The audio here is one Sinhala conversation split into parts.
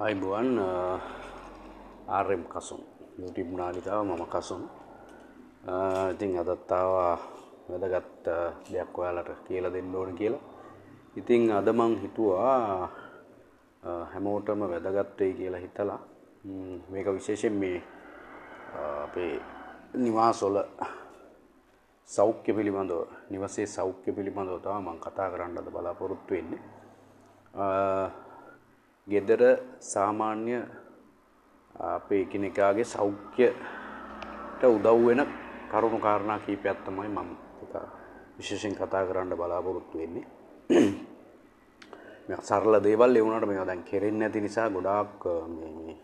අයිබුවන් ආර්ම් කසුන් YouTube නාලිකාව මම කසුන්. ඉතින් අදත් ආවා වැදගත් දෙයක් ඔයාලට කියලා දෙන්න ඕන කියලා. ඉතින් අද මං හිතුවා හැමෝටම වැදගත් වෙයි කියලා හිතලා මේක විශේෂයෙන් මේ අපේ නිවාසවල සෞඛ්‍ය පිළිබඳව නිවසේ සෞඛ්‍ය පිළිබඳව තමයි මම කතා කරන්න අද බලාපොරොත්තු වෙන්නේ. ගෙදර සාමාන්‍ය අපේ එකිනෙකාගේ සෞඛ්‍යයට උදව් වෙන කරුණු කාරණා කීපයක් තමයි මම විශේෂයෙන් කතා කරන්න බලාපොරොත්තු වෙන්නේ. මේ සරල දේවල් ඒ වුණාට මේවා දැන් කෙරෙන්නේ නැති නිසා ගොඩාක් මේ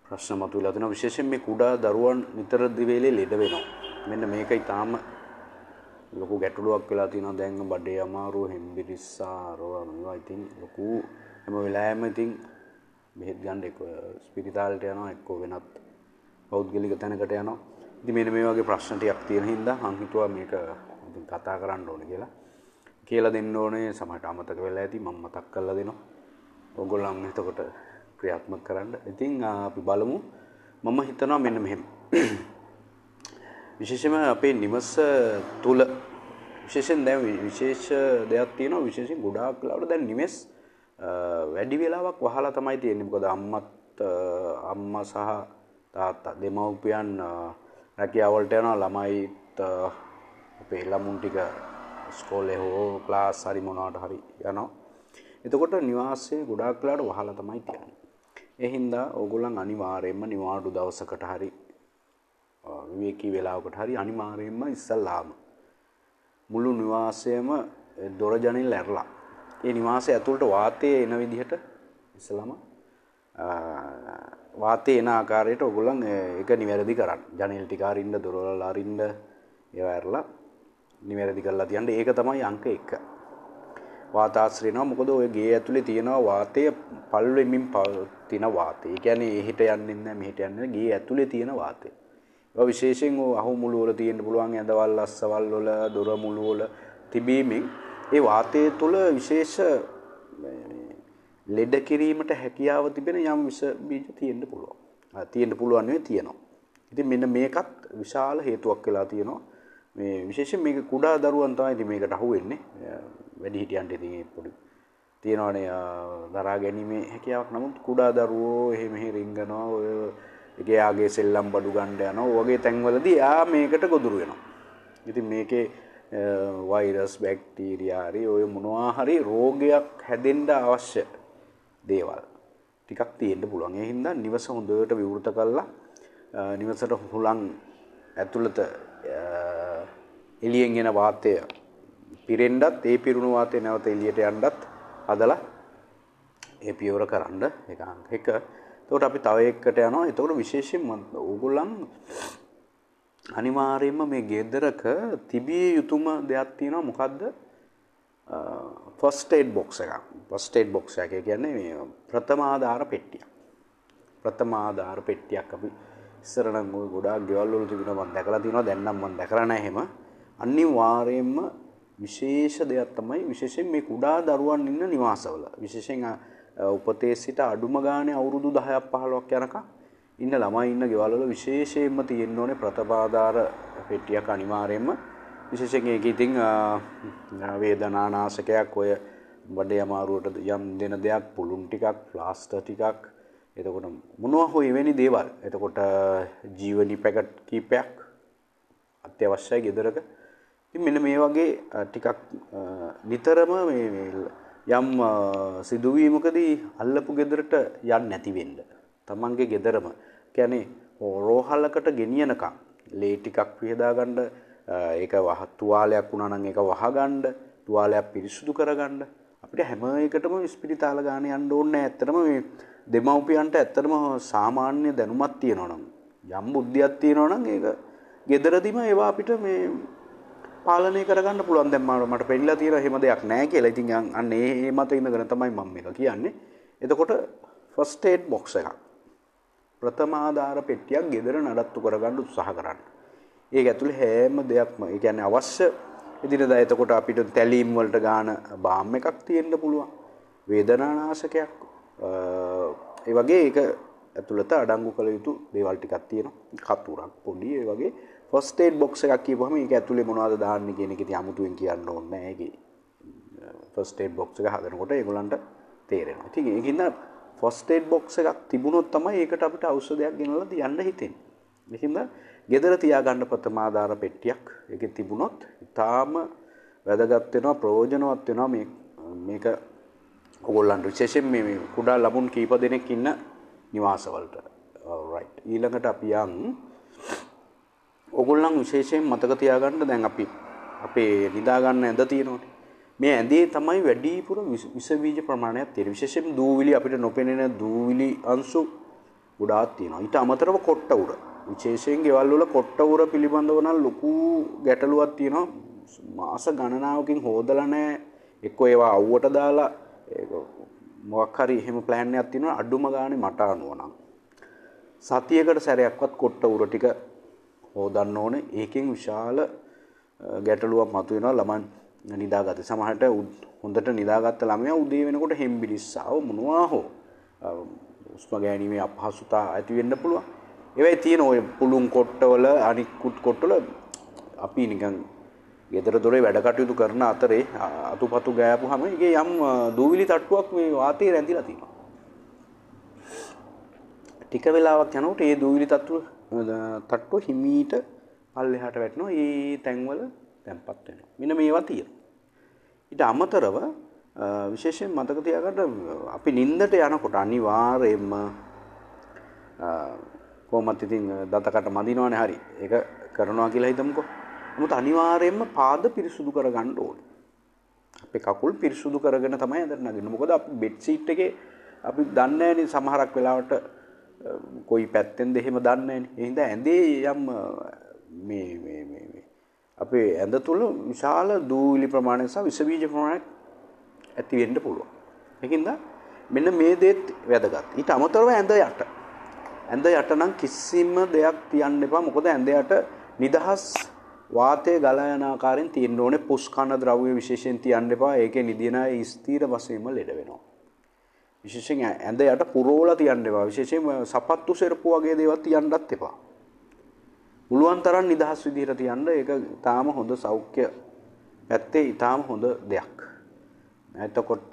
ප්‍රශ්න මතුවලා තියෙනවා. විශේෂයෙන් මේ කුඩා දරුවන් නිතර දිවෙලේ ලෙඩ වෙනවා. මෙන්න මේක ඊටාම ලොකු ගැටලුවක් වෙලා තියෙනවා. දැන් බඩේ අමාරුව, හෙම්බිරිස්සා, මේවා ඉතින් ලොකු හැම වෙලාවෙම ඉතින් බෙහෙත් ගන්න එක්ක ස්පිරිතාලෙට යනවා, එක්ක වෙනත් පෞද්ගලික තැනකට යනවා. ඉතින් මෙන්න මේ වගේ ප්‍රශ්න ටිකක් තියෙන හින්දා මම හිතුවා මේක ඉතින් කතා කරන්න ඕනේ කියලා දෙන්න ඕනේ. සමහරට අමතක වෙලා ඇති, මම මතක් කරලා දෙනවා. ඕගොල්ලන් එතකොට ක්‍රියාත්මක කරන්න. ඉතින් අපි බලමු. මම හිතනවා මෙන්න මෙහෙම. විශේෂයෙන්ම අපේ නිවස තුල විශේෂයෙන් දැන් විශේෂ දෙයක් තියෙනවා. විශේෂයෙන් ගොඩාක් වෙලාවට දැන් නිවෙස් වැඩි වෙලාවක් වහලා තමයි තියෙන්නේ. මොකද අම්මා සහ තාත්තා දෙමව්පියන් රැකියාව වලට යනවා. ළමයිත් අපේ ළමුන් ටික ඉස්කෝලේ හෝ ක්ලාස් හරි මොනවාට හරි යනවා. එතකොට නිවාසයේ ගොඩාක් වෙලාවට වහලා තමයි තියෙන්නේ. ඒ හින්දා ඕගොල්ලන් අනිවාර්යයෙන්ම නිවාඩු දවසකට හරි විවේකී වෙලාවකට හරි අනිවාර්යයෙන්ම ඉස්සල්ලාම මුළු නිවාසයම දොර ජනෙල් ඇරලා ඒ නිවාසය ඇතුළට වාතය එන විදිහට ඉස්සලම වාතය එන ආකාරයට ඕගොල්ලන් ඒක නිවැරදි කරන්න. ජනෙල් ටික අරින්න, දොරවල් අරින්න, ඒවා ඇරලා නිවැරදි කරලා තියන්න. ඒක තමයි අංක 1. වාතාශ්‍රයනවා. මොකද ඔය ගේ ඇතුලේ තියෙනවා වාතය පල් වෙමින් පවතින වාතය. ඒ කියන්නේ එහෙට යන්නේ නැහැ, මෙහෙට යන්නේ නැහැ. ගේ ඇතුලේ තියෙන වාතය. ඒවා විශේෂයෙන් අහු මුළු වල තියෙන්න පුළුවන්. ඇඳවල්, අස්සවල් වල, දොර මුළු වල තිබීමෙන් ඒ වාතය තුළ විශේෂ ලෙඩ කිරීමට හැකියාව තිබෙන යම් විස බීජ තියෙන්න පුළුවන්. තියෙන්න පුළුවන් නෙවෙයි, තියෙනවා. ඉතින් මෙන්න මේකත් විශාල හේතුවක් වෙලා තියෙනවා. මේ විශේෂයෙන් මේක කුඩා දරුවන් තමයි ඉතින් මේකට අහු වෙන්නේ. වැඩි හිටියන්ට ඉතින් ඒ පොඩි තියෙනවානේ දරා ගැනීමේ හැකියාවක්. නමුත් කුඩා දරුවෝ එහෙ මෙහෙ රිංගනවා, ඔය එයාගේ සෙල්ලම් බඩු ගන්න යනවා. වගේ තැන්වලදී එයා මේකට ගොදුරු වෙනවා. ඉතින් මේකේ වෛරස්, බැක්ටීරියා හරි ඔය මොනවා හරි රෝගයක් හැදෙන්න අවශ්‍ය දේවල් ටිකක් තියෙන්න පුළුවන්. ඒ හින්දා නිවස හොඳට විවෘත කරලා නිවසට හුලං ඇතුළත එළියෙන් එන වාතය පිරෙන්නත්, ඒ පිරුණු වාතය නැවත එළියට යන්නත් හදලා ඒ පියවර කරන්න. ඒක අංක 1. එතකොට අපි තව එකකට යනවා. එතකොට විශේෂයෙන්ම ඕගොල්ලන් අනිවාර්යයෙන්ම මේ ගෙදරක තිබිය යුතුම දෙයක් තියෙනවා. මොකද්ද? ෆස්ට් ඒඩ් බොක්ස් එකක්. ෆස්ට් ඒඩ් බොක්ස් එක කියන්නේ මේ ප්‍රථම ආධාර පෙට්ටියක්. ප්‍රථම ආධාර පෙට්ටියක් අපි ඉස්සර නම් ওই ගොඩාක් ගෙවල් වල තිබුණා. මම දැකලා තියෙනවා. දැන් නම් මම දැකලා නැහැ එහෙම. අනිවාර්යයෙන්ම විශේෂ දෙයක් තමයි විශේෂයෙන් මේ කුඩා දරුවන් ඉන්න නිවාසවල. විශේෂයෙන් උපතේ සිට අඩුම ගානේ අවුරුදු 10ක් 15ක් යනකම් ඉන්න ළමයි ඉන්න ගෙවල් වල විශේෂයෙන්ම තියෙන්න ඕනේ ප්‍රථමාධාර පෙට්ටියක් අනිවාර්යයෙන්ම. විශේෂයෙන් ඒක ඉතින් වේදනානාශකයක්, ඔය බඩේ අමාරුවට යම් දෙන දෙයක්, පුළුන් ටිකක්, ප්ලාස්ටර් ටිකක්, එතකොට මොනවා හෝ එවැනි දේවල්. එතකොට ජීවනි පැකට් කීපයක් අත්‍යවශ්‍යයි ගෙදරක. ඉතින් මෙන්න මේ වගේ ටිකක් නිතරම මේ යම් සිදුවීමකදී අල්ලපු ගෙදරට යන්නේ නැති වෙන්න. තමන්ගේ ගෙදරම කියන්නේ රෝහලකට ගෙනියනකම් ලේ ටිකක් වියදා ගන්න, ඒක තුවාලයක් වුණා නම් ඒක වහගන්න, තුවාලයක් පිරිසුදු කරගන්න. අපිට හැම එකටම ස්පිරිතාල ගාන යන්න ඕනේ නැහැ. ඇත්තටම මේ දෙමව්පියන්ට ඇත්තටම සාමාන්‍ය දැනුමක් තියෙනවා නම්, යම් බුද්ධියක් තියෙනවා නම් ඒක ගෙදරදීම ඒවා අපිට මේ පාලනය කරගන්න පුළුවන්. දැන් මට පෙන්නලා තියෙන හැම දෙයක් නැහැ කියලා. ඉතින් අන්න ඒ මත ඉඳගෙන තමයි මම මේක කියන්නේ. එතකොට ෆස්ට් ඒඩ් බොක්ස් එකක්, ප්‍රථම ආධාර පෙට්ටියක් ගෙදර නඩත්තු කරගන්න උත්සාහ කරන්න. ඒක ඇතුලේ හැම දෙයක්ම, ඒ කියන්නේ අවශ්‍ය එදිනදා එතකොට අපිට තැලීම් වලට ගාන බාම් එකක් තියෙන්න පුළුවන්. වේදනානාශකයක් ඒ වගේ ඒක ඇතුළත අඩංගු කළ යුතු දේවල් ටිකක් තියෙනවා. කතුරක් පොඩි ඒ වගේ ෆස්ට් ඒඩ් බොක්ස් එකක් කියපුවම ඒක ඇතුලේ මොනවද දාන්නේ කියන එක ඉතින් අමුතුවෙන් කියන්න ඕනේ නැහැ. ඒකේ ෆස්ට් ඒඩ් බොක්ස් එක හදනකොට ඒගොල්ලන්ට තේරෙනවා. ඉතින් ඒකින්ද ෆස්ට් ඒඩ් බොක්ස් එකක් තිබුණොත් තමයි ඒකට අපිට ඖෂධයක් ගෙනල්ලා තියන්න හිතෙන්නේ. ඒකින්ද ගෙදර තියාගන්න ප්‍රථමාදාර පෙට්ටියක් ඒකේ තිබුණොත් ඉතාම වැදගත් වෙනවා ප්‍රයෝජනවත් වෙනවා මේක ඔයගොල්ලන්ට විශේෂයෙන් මේ කුඩා ළමුන් කීප දෙනෙක් ඉන්න නිවාසවලට. right ඊළඟට අපි යන් ඔයගොල්ලන් විශේෂයෙන් මතක තියාගන්න දැන් අපි අපේ නිදා ගන්න ඇඳ තියෙනවානේ. මේ ඇඳේ තමයි වැඩිපුර විස බීජ ප්‍රමාණයක් තියෙන්නේ. විශේෂයෙන් දූවිලි අපිට නොපෙනෙන දූවිලි අංශු ගොඩාක් තියෙනවා. ඊට අමතරව කොට්ට උර. විශේෂයෙන් ගෙවල් වල කොට්ට උර පිළිබඳව නම් ලොකු ගැටලුවක් තියෙනවා. මාස ගණනාවකින් හොදලා නැහැ. එක්ක ඒවා අවුවට දාලා ඒක මොකක් හරි එහෙම ප්ලෑන් එකක් තියෙනවා අඩුම ගානේ මට අනුව නම්. සතියකට සැරයක්වත් කොට්ට උර ටික හොදන්න ඕනේ. ඒකෙන් විශාල ගැටලුවක් මතුවෙනවා ළමන් නිදාගත්තේ. සමහරට හොඳට නිදාගත්ත ළමයා උදේ වෙනකොට හෙම්බිලිස්සාව මොනවා හෝ උස්ම ගෑනීමේ අපහසුතා ඇති වෙන්න පුළුවන්. ඒවයි තියෙන ඔය පුළුන් කොට්ටවල අනිකුත් කොට්ටවල අපි නිකන් ගෙදර දොරේ වැඩ කටයුතු කරන අතරේ අතුපතු ගෑපුවාම ඒකේ යම් දූවිලි තට්ටුවක් මේ වාතයේ රැඳිලා තියෙනවා. ටික වෙලාවක් යනකොට ඒ දූවිලි තට්ටුව හිමීට පල්ලෙහාට වැටෙනවා. ඒ තැන්වල තැම්පත් වෙනවා. මෙන්න මේවා තියෙනවා. ඊට අමතරව විශේෂයෙන් මතක තියාගන්න අපි නිින්දට යනකොට අනිවාර්යයෙන්ම කොහොමද ඉතින් දතකට මදිනවනේ හරි. ඒක කරනවා කියලා හිතමුකෝ. නමුත් අනිවාර්යයෙන්ම පාද පිරිසුදු කරගන්න ඕනේ. අපේ කකුල් පිරිසුදු කරගෙන තමයි අඳට නගින්නේ. මොකද අපි බෙඩ් සීට් එකේ අපි දන්නේ නැහැනේ සමහරක් වෙලාවට කොයි පැත්තෙන්ද එහෙම දන්නේ නැහැනේ. ඒ හින්දා ඇඳේ යම් මේ අපේ ඇඳ තුල විශාල දූවිලි ප්‍රමාණයක් සහ විස බීජ ප්‍රමාණයක් ඇති වෙන්න පුළුවන්. ඒකින්ද මෙන්න මේ දේත් වැදගත්. ඊට අමතරව ඇඳ යට නම් කිසිම දෙයක් තියන්න එපා. මොකද ඇඳ යට නිදහස් වාතය ගලා යන ආකාරයෙන් තියෙන්න ඕනේ. පුස් කන ද්‍රව්‍ය විශේෂයෙන් තියන්න එපා. ඒකේ නිදින අය ස්ථීර වශයෙන්ම ලෙඩ වෙනවා. විශේෂයෙන් ඇඳ යට පුරවලා තියන්න එපා. විශේෂයෙන් සපත්තු සෙරප්පු වගේ දේවල් තියන්නත් එපා. පුළුවන් තරම් නිදහස් විදිහට තියන්න. ඒක ඊටාම හොඳ සෞඛ්‍ය පැත්තේ ඊටාම හොඳ දෙයක්. එතකොට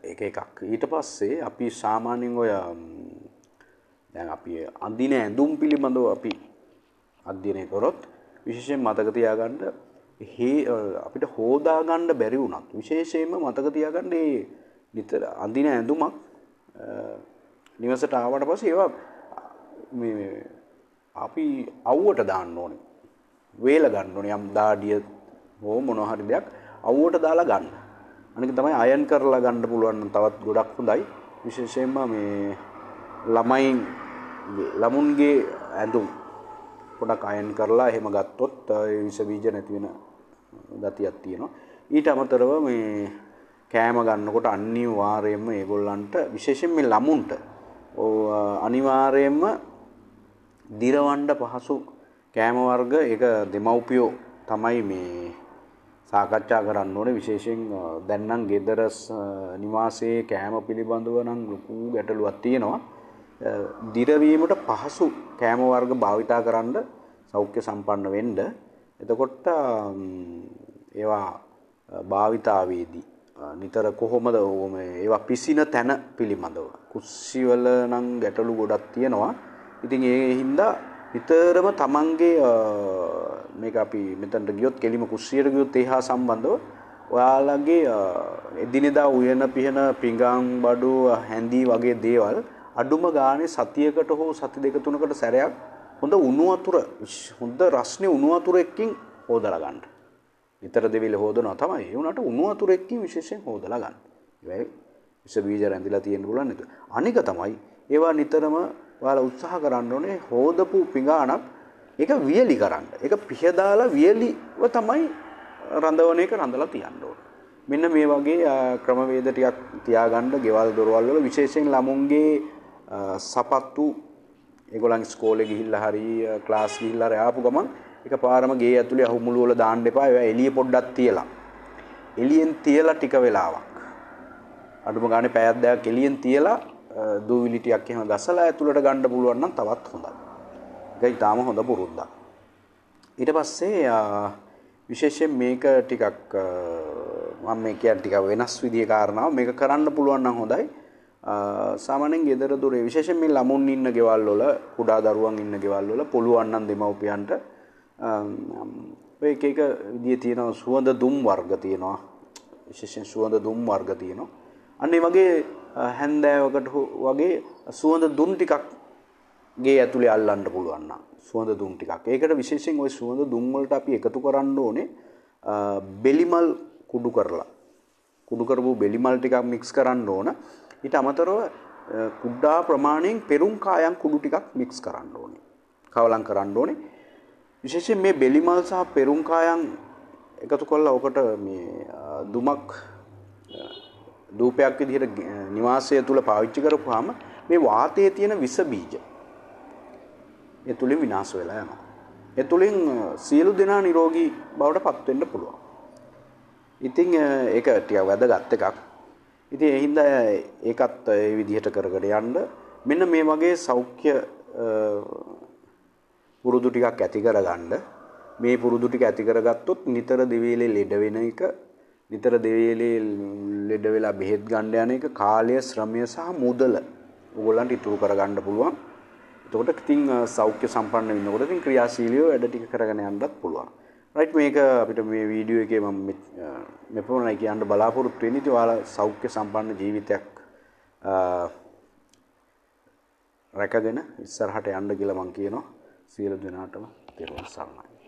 ඒක එකක්. ඊට පස්සේ අපි සාමාන්‍යයෙන් ඔය දැන් අපි අඳින ඇඳුම් පිළිබඳව අපි අධ්‍යයනය කරොත් විශේෂයෙන් මතක තියාගන්න අපිට හොදා ගන්න බැරි වුණත් විශේෂයෙන්ම මතක තියාගන්න මේ නිතර අඳින ඇඳුමක් නිවසට ආවට පස්සේ ඒවා මේ අපි අවුවට දාන්න ඕනේ. වේල ගන්න ඕනේ. යම් දාඩිය හෝ මොනවා හරි දෙයක් අවුවට දාලා ගන්න. අනික තමයි අයන් කරලා ගන්න පුළුවන් නම් තවත් ගොඩක් හොඳයි. විශේෂයෙන්ම මේ ළමුන්ගේ ඇඳුම් පොඩක් අයන් කරලා එහෙම ගත්තොත් ඒ විස බීජ නැති වෙන ගතියක් තියෙනවා. ඊට අමතරව මේ කෑම ගන්නකොට අනිවාර්යයෙන්ම ඒගොල්ලන්ට විශේෂයෙන් මේ ළමුන්ට අනිවාර්යයෙන්ම දිරවන්න පහසු කෑම වර්ග ඒක දෙමව්පියෝ තමයි මේ සාකච්ඡා කරන්න ඕනේ. විශේෂයෙන් දැන් නම් ගෙදර නිවාසයේ කෑම පිළිබඳව නම් ලොකු ගැටලුවක් තියෙනවා. දිරවීමට පහසු කෑම වර්ග භාවිතා කරන්න සෞඛ්‍ය සම්පන්න වෙන්න. එතකොට ඒවා භාවිතාවේදී නිතර කොහොමද ඒවා පිසින තැන පිළිබඳව කුස්සිවල නම් ගැටලු ගොඩක් තියෙනවා. ඉතින් ඒ හින්දා නිතරම තමන්ගේ මේක අපි මෙතනට ගියොත් කෙලිම කුස්සියට ගියොත් ඒ හා සම්බන්ධව ඔයාලගේ එදිනෙදා උයන පිහන පිඟාන් බඩු හැඳි වගේ දේවල් අඩුම ගානේ සතියකට හෝ සති දෙක තුනකට සැරයක් හොඳ උණු වතුර හොඳ රස්නේ උණු වතුරකින් හොදලා ගන්න. නිතර දෙවිල හොදනවා තමයි. ඒ උනට උණු වතුරකින් විශේෂයෙන් හොදලා ගන්න. ඒ විස බීජ රැඳිලා තියෙන්න පුළුවන් නේද? අනික තමයි ඒවා නිතරම ඔයාලා උත්සාහ කරන්න ඕනේ හොදපු පිඟානක් ඒක වියලි කරන්න. ඒක පිහ දාලා වියලිව තමයි රඳවන එක රඳලා තියන්න ඕනේ. මෙන්න මේ වගේ ක්‍රමවේද ටිකක් තියාගන්න ගෙවල් දොරවල් වල විශේෂයෙන් ළමුන්ගේ සපත්තු ඒගොල්ලන් ඉස්කෝලේ ගිහිල්ලා හරි ක්ලාස් ගිහිල්ලා හරි ආපු ගමන් එකපාරම ගේ ඇතුලේ අහුමුළු වල දාන්න එපා. ඒවා එළිය පොඩ්ඩක් තියලා එළියෙන් තියලා ටික වෙලාවක් අඩුම ගානේ පැයක් දෙකක් එළියෙන් තියලා දූවිලි ටිකක් එහෙම ගසලා ඇතුළට ගන්න පුළුවන් නම් තවත් හොඳයි. ඒක ඊටාම හොඳ පුරුද්දක්. ඊට පස්සේ විශේෂයෙන් මේක ටිකක් මම මේ කියන්නේ ටිකක් වෙනස් විදිහේ කාරණාවක්. මේක කරන්න පුළුවන් නම් හොඳයි. සාමාන්‍යයෙන් ගෙදර දොරේ විශේෂයෙන් මේ ළමුන් ඉන්න ගෙවල් වල කුඩා දරුවන් ඉන්න ගෙවල් වල පුළුවන් නම් දෙමව්පියන්ට ඔය එක එක විදිහේ තියෙනවා සුවඳ දුම් වර්ග තියෙනවා. විශේෂයෙන් සුවඳ දුම් වර්ග තියෙනවා. අන්න ඒ වගේ හැන්දෑවකට වගේ සුවඳ දුම් ටිකක් ගේ ඇතුලේ අල්ලන්න පුළුවන් නම් සුවඳ දුම් ටිකක්. ඒකට විශේෂයෙන් ওই සුවඳ දුම් වලට අපි එකතු කරන්න ඕනේ බෙලිමල් කුඩු කරලා. කුඩු කරපු බෙලිමල් ටිකක් මික්ස් කරන්න ඕන. ඊට අමතරව කුඩා ප්‍රමාණයෙන් පෙරුම් කායම් කුඩු ටිකක් මික්ස් කරන්න ඕනේ. කවලම් කරන්න ඕනේ. විශේෂයෙන් මේ බෙලිමල් සහ පෙරුම් කායම් එකතු කරලා ඔකට මේ දුමක් දූපයක් විදිහට නිවාසය තුල පාවිච්චි කරපුවාම මේ වාතයේ තියෙන විස බීජ ඒ තුලින් විනාශ වෙලා යනවා. ඒ තුලින් සියලු දෙනා නිරෝගී බවට පත් වෙන්න පුළුවන්. ඉතින් ඒක ටිකක් වැදගත් එකක්. ඉතින් ඒ හින්දා ඒකත් ඒ විදිහට කරගෙන යන්න මෙන්න මේ වගේ සෞඛ්‍ය පුරුදු ටිකක් ඇති කරගන්න. මේ පුරුදු ටික ඇති කරගත්තොත් නිතර දෙවිලේ ලෙඩ වෙන එක, නිතර දෙවිලේ ලෙඩ වෙලා බෙහෙත් ගන්න යන එක, කාලය, ශ්‍රමය සහ මුදල ඕගොල්ලන්ට ඉතුරු කරගන්න පුළුවන්. එතකොට ඉතින් සෞඛ්‍ය සම්පන්න වෙනකොට ඉතින් ක්‍රියාශීලීව වැඩ ටික කරගෙන යන්නත් පුළුවන්. රයිට් මේක අපිට මේ වීඩියෝ එකේ මම මෙපමණයි කියන්න බලාපොරොත්තු වෙන්නේ. ඉතින් ඔයාලා සෞඛ්‍ය සම්පන්න ජීවිතයක් රැකගෙන ඉස්සරහට යන්න කියලා මම කියනවා. සියලු දෙනාටම තෙරුවන් සරණයි.